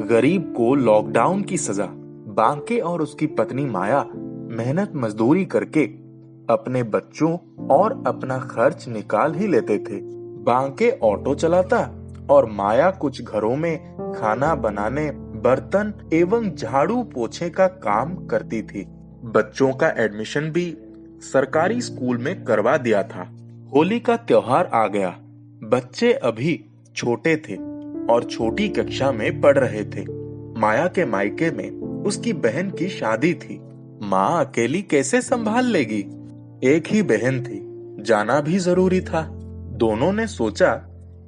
गरीब को लॉकडाउन की सजा। बांके और उसकी पत्नी माया मेहनत मजदूरी करके अपने बच्चों और अपना खर्च निकाल ही लेते थे। बांके ऑटो चलाता और माया कुछ घरों में खाना बनाने, बर्तन एवं झाड़ू पोछे का काम करती थी। बच्चों का एडमिशन भी सरकारी स्कूल में करवा दिया था। होली का त्योहार आ गया। बच्चे अभी छोटे थे और छोटी कक्षा में पढ़ रहे थे। माया के मायके में उसकी बहन की शादी थी। माँ अकेली कैसे संभाल लेगी? एक ही बहन थी, जाना भी जरूरी था। दोनों ने सोचा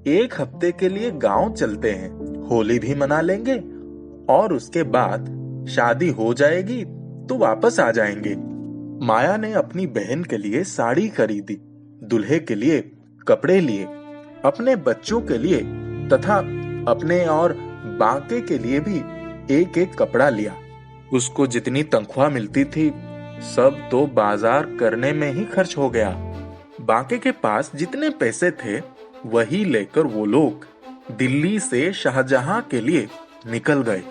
एक हफ्ते के लिए गांव चलते हैं, होली भी मना लेंगे और उसके बाद शादी हो जाएगी तो वापस आ जाएंगे। माया ने अपनी बहन के लिए साड़ी खरीदी, दूल्हे के लिए कपड़े लिए, अपने बच्चों के लिए तथा अपने और बांके के लिए भी एक एक कपड़ा लिया। उसको जितनी तनख्वाह मिलती थी सब तो बाजार करने में ही खर्च हो गया। बांके के पास जितने पैसे थे वही लेकर वो लोग दिल्ली से शाहजहां के लिए निकल गए।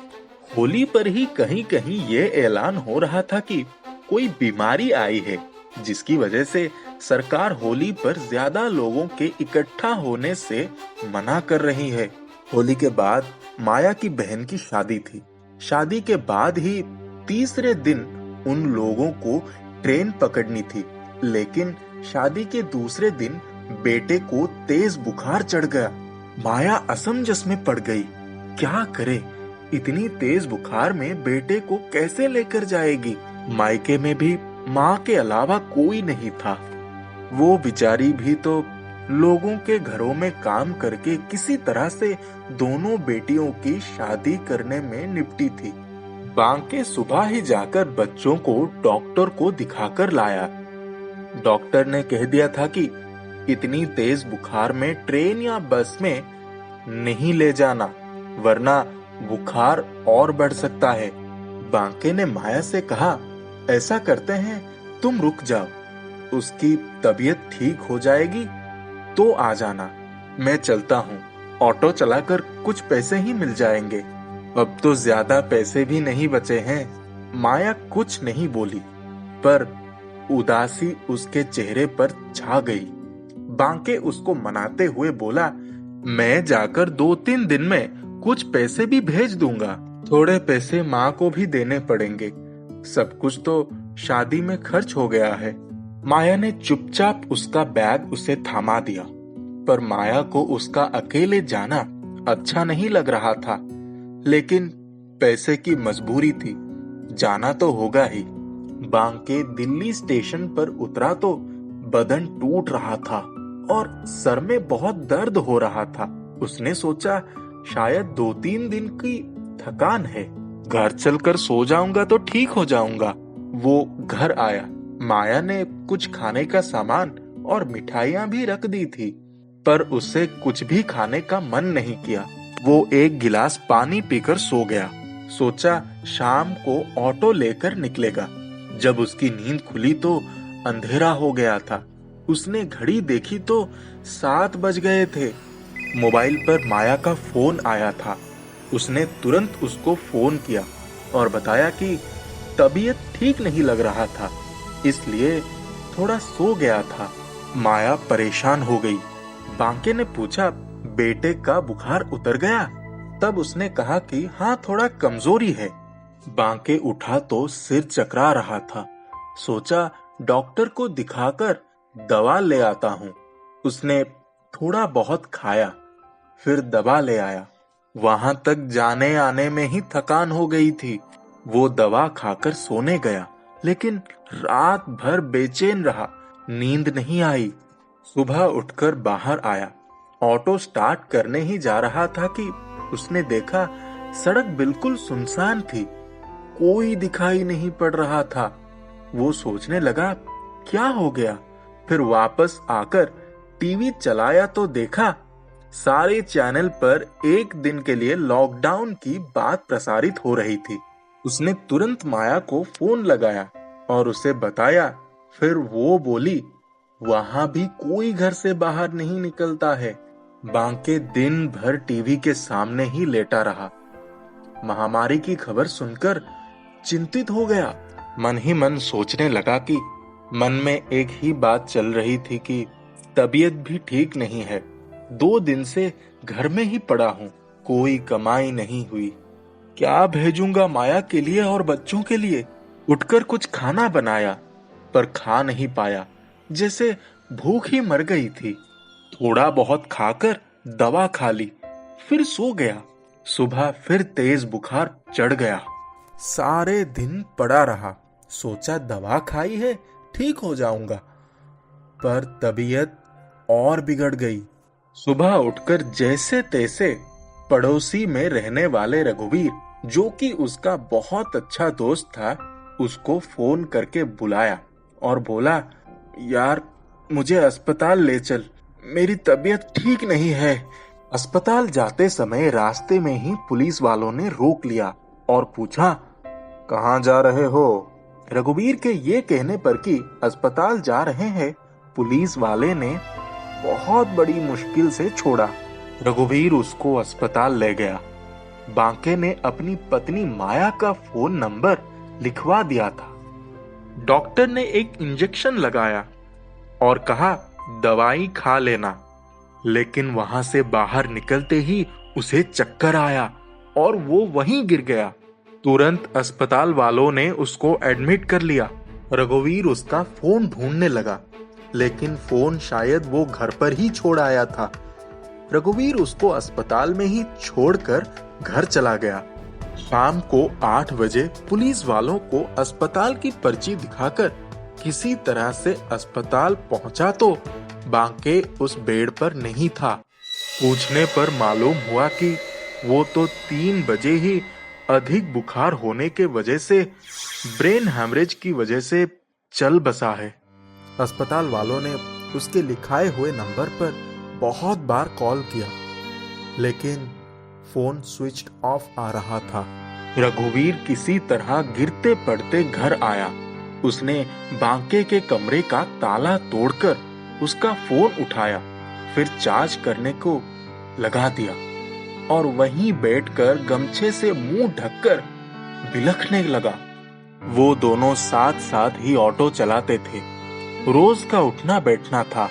होली पर ही कहीं कहीं ये ऐलान हो रहा था कि कोई बीमारी आई है जिसकी वजह से सरकार होली पर ज्यादा लोगों के इकट्ठा होने से मना कर रही है। होली के बाद माया की बहन की शादी थी। शादी के बाद ही तीसरे दिन उन लोगों को ट्रेन पकड़नी थी, लेकिन शादी के दूसरे दिन बेटे को तेज बुखार चढ़ गया। माया असमंजस में पड़ गई। क्या करे? इतनी तेज बुखार में बेटे को कैसे लेकर जाएगी? मायके में भी माँ के अलावा कोई नहीं था। वो बेचारी भी तो लोगों के घरों में काम करके किसी तरह से दोनों बेटियों की शादी करने में निपटी थी। बांके सुबह ही जाकर बच्चों को डॉक्टर को दिखाकर लाया। डॉक्टर ने कह दिया था कि इतनी तेज बुखार में ट्रेन या बस में नहीं ले जाना, वरना बुखार और बढ़ सकता है। बांके ने माया से कहा, ऐसा करते हैं तुम रुक जाओ, उसकी तबीयत ठीक हो जाएगी तो आ जाना, मैं चलता हूँ। ऑटो चलाकर कुछ पैसे ही मिल जाएंगे। अब तो ज्यादा पैसे भी नहीं बचे हैं। माया कुछ नहीं बोली, पर उदासी उसके चेहरे पर छा गई। बांके उसको मनाते हुए बोला, मैं जाकर 2-3 दिन में कुछ पैसे भी भेज दूंगा। थोड़े पैसे माँ को भी देने पड़ेंगे, सब कुछ तो शादी में खर्च हो गया है। माया ने चुपचाप उसका बैग उसे थामा दिया, पर माया को उसका अकेले जाना अच्छा नहीं लग रहा था। लेकिन पैसे की मजबूरी थी, जाना तो होगा ही। बांके दिल्ली स्टेशन पर उतरा तो बदन टूट रहा था और सर में बहुत दर्द हो रहा था। उसने सोचा शायद 2-3 दिन की थकान है, घर चलकर सो जाऊंगा तो ठीक हो जाऊंगा। वो घर आया। माया ने कुछ खाने का सामान और मिठाइयां भी रख दी थी, पर उसे कुछ भी खाने का मन नहीं किया। वो एक गिलास पानी पीकर सो गया। सोचा शाम को ऑटो लेकर निकलेगा। जब उसकी नींद खुली तो अंधेरा हो गया था। उसने घड़ी देखी तो 7 बज गए थे। मोबाइल पर माया का फोन आया था। उसने तुरंत उसको फोन किया और बताया कि तबीयत ठीक नहीं लग रहा था, इसलिए थोड़ा सो गया था। माया परेशान हो गई। बांके ने पूछा, बेटे का बुखार उतर गया? तब उसने कहा कि हाँ, थोड़ा कमजोरी है। बांके उठा तो सिर चकरा रहा था। सोचा डॉक्टर को दिखाकर दवा ले आता हूँ। उसने थोड़ा बहुत खाया, फिर दवा ले आया। वहां तक जाने आने में ही थकान हो गई थी। वो दवा खाकर सोने गया, लेकिन रात भर बेचैन रहा, नींद नहीं आई। सुबह उठकर बाहर आया। ऑटो स्टार्ट करने ही जा रहा था कि उसने देखा सड़क बिल्कुल सुनसान थी, कोई दिखाई नहीं पड़ रहा था। वो सोचने लगा क्या हो गया। फिर वापस आकर टीवी चलाया तो देखा सारे चैनल पर एक दिन के लिए लॉकडाउन की बात प्रसारित हो रही थी। उसने तुरंत माया को फोन लगाया और उसे बताया। फिर वो बोली, वहां भी कोई घर से बाहर नहीं निकलता है। बांके दिन भर टीवी के सामने ही लेटा रहा। महामारी की खबर सुनकर चिंतित हो गया। मन ही मन सोचने लगा कि मन में एक ही बात चल रही थी कि तबीयत भी ठीक नहीं है। 2 दिन से घर में ही पड़ा हूँ, कोई कमाई नहीं हुई। क्या भेजूंगा माया के लिए और बच्चों के लिए। उठकर कुछ खाना बनाया पर खा नहीं पाया, जैसे भूख ही मर गई थी। थोड़ा बहुत खाकर दवा खा ली, फिर सो गया। सुबह फिर तेज बुखार चढ़ गया। सारे दिन पड़ा रहा, सोचा दवा खाई है ठीक हो जाऊंगा, पर तबीयत और बिगड़ गई। सुबह उठकर जैसे तैसे पड़ोसी में रहने वाले रघुवीर, जो कि उसका बहुत अच्छा दोस्त था, उसको फोन करके बुलाया और बोला, यार मुझे अस्पताल ले चल, मेरी तबीयत ठीक नहीं है। अस्पताल जाते समय रास्ते में ही पुलिस वालों ने रोक लिया और पूछा, कहाँ जा रहे हो। रघुवीर के ये कहने पर कि अस्पताल जा रहे हैं, पुलिस वाले ने बहुत बड़ी मुश्किल से छोड़ा। रघुवीर उसको अस्पताल ले गया। बांके ने अपनी पत्नी माया का फोन नंबर लिखवा दिया था। डॉक्टर ने एक इंजेक्शन लगाया और कहा, दवाई खा लेना। लेकिन वहां से बाहर निकलते ही उसे चक्कर आया और वो वहीं गिर गया। तुरंत अस्पताल वालों ने उसको एडमिट कर लिया। रघुवीर उसका फोन ढूंढने लगा, लेकिन फोन शायद वो घर पर ही छोड़ आया था। रघुवीर उसको अस्पताल में ही छोड़कर घर चला गया। शाम को 8 बजे पुलिस वालों को अस्पताल की पर्ची दिखाकर किसी तरह से अस्पताल पहुंचा तो बांके उस बेड पर नहीं था। पूछने पर मालूम हुआ कि वो तो 3 बजे ही अधिक बुखार होने के वजह से ब्रेन हैमरेज की वजह से चल बसा है। अस्पताल वालों ने उसके लिखाए हुए नंबर पर बहुत बार कॉल किया, लेकिन फोन स्विच ऑफ आ रहा था। रघुवीर किसी तरह गिरते पड़ते घर आया। उसने बांके के कमरे का ताला तोड़कर उसका फोन उठाया, फिर चार्ज करने को लगा दिया और वहीं बैठकर गमछे से मुंह ढककर बिलखने लगा। वो दोनों साथ साथ ही ऑटो चलाते थे। रोज का उठना बैठना था।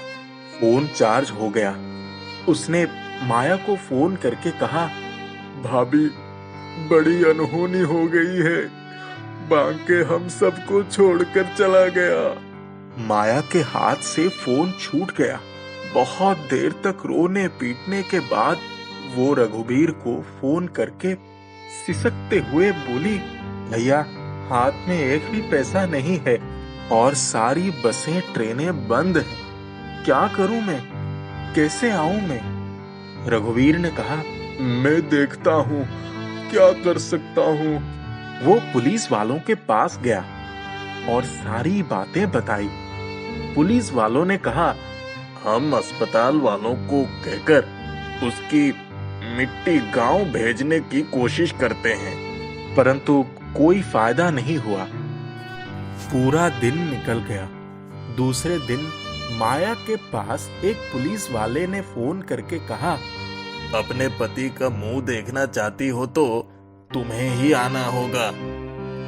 फोन चार्ज हो गया। उसने माया को फोन करके कहा, भाभी बड़ी अनहोनी हो गई है, बांके हम सबको छोड़कर चला गया। माया के हाथ से फोन छूट गया। बहुत देर तक रोने पीटने के बाद वो रघुवीर को फोन करके सिसकते हुए बोली, भैया हाथ में एक भी पैसा नहीं है और सारी बसें ट्रेनें बंद हैं। क्या करूं मैं, कैसे आऊं मैं। रघुवीर ने कहा, मैं देखता हूँ क्या कर सकता हूँ। वो पुलिस वालों के पास गया और सारी बातें बताई। पुलिस वालों ने कहा, हम अस्पताल वालों को कहकर उसकी मिट्टी गांव भेजने की कोशिश करते हैं, परंतु कोई फायदा नहीं हुआ। पूरा दिन निकल गया। दूसरे दिन माया के पास एक पुलिस वाले ने फोन करके कहा, अपने पति का मुंह देखना चाहती हो तो तुम्हें ही आना होगा,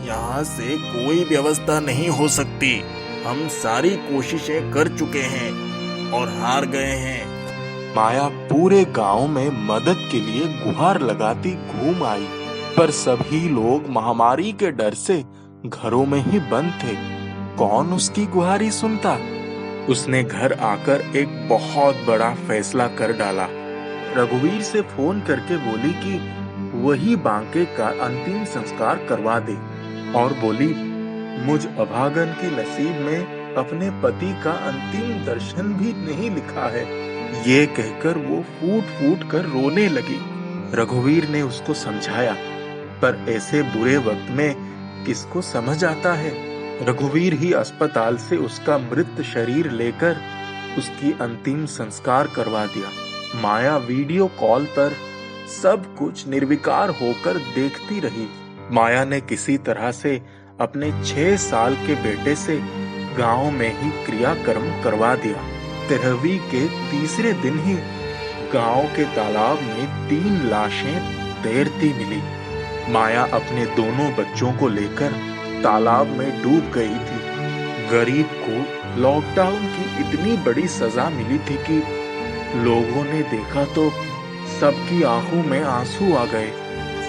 यहाँ से कोई व्यवस्था नहीं हो सकती। हम सारी कोशिशें कर चुके हैं और हार गए हैं। माया पूरे गांव में मदद के लिए गुहार लगाती घूम आई, पर सभी लोग महामारी के डर से घरों में ही बंद थे। कौन उसकी गुहारी सुनता। उसने घर आकर एक बहुत बड़ा फैसला कर डाला। रघुवीर से फोन करके बोली कि वही बांके का अंतिम संस्कार करवा दे और बोली, मुझ अभागन की नसीब में अपने पति का अंतिम दर्शन भी नहीं लिखा है। ये कहकर वो फूट फूट कर रोने लगी। रघुवीर ने उसको समझाया, पर ऐसे बुरे वक्त में किसको समझ आता है। रघुवीर ही अस्पताल से उसका मृत शरीर लेकर उसकी अंतिम संस्कार करवा दिया। माया वीडियो कॉल पर सब कुछ निर्विकार होकर देखती रही। माया ने किसी तरह से अपने 6 साल के बेटे से गांव में ही क्रियाकर्म करवा दिया। 13वीं के तीसरे दिन ही गांव के तालाब में 3 लाशें तैरती मिली। माया अपने दोनों बच्चों को लेकर तालाब में डूब गई थी। गरीब को लॉकडाउन की इतनी बड़ी सजा मिली थी कि लोगों ने देखा तो सबकी आंखों में आंसू आ गए।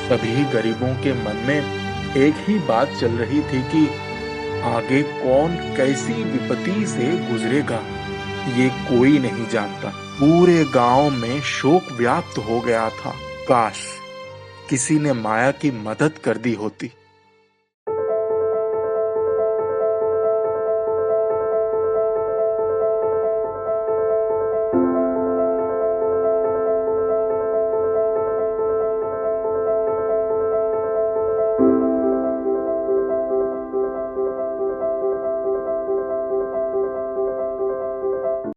सभी गरीबों के मन में एक ही बात चल रही थी कि आगे कौन कैसी विपत्ति से गुजरेगा, ये कोई नहीं जानता। पूरे गांव में शोक व्याप्त हो गया था। काश किसी ने माया की मदद कर दी होती।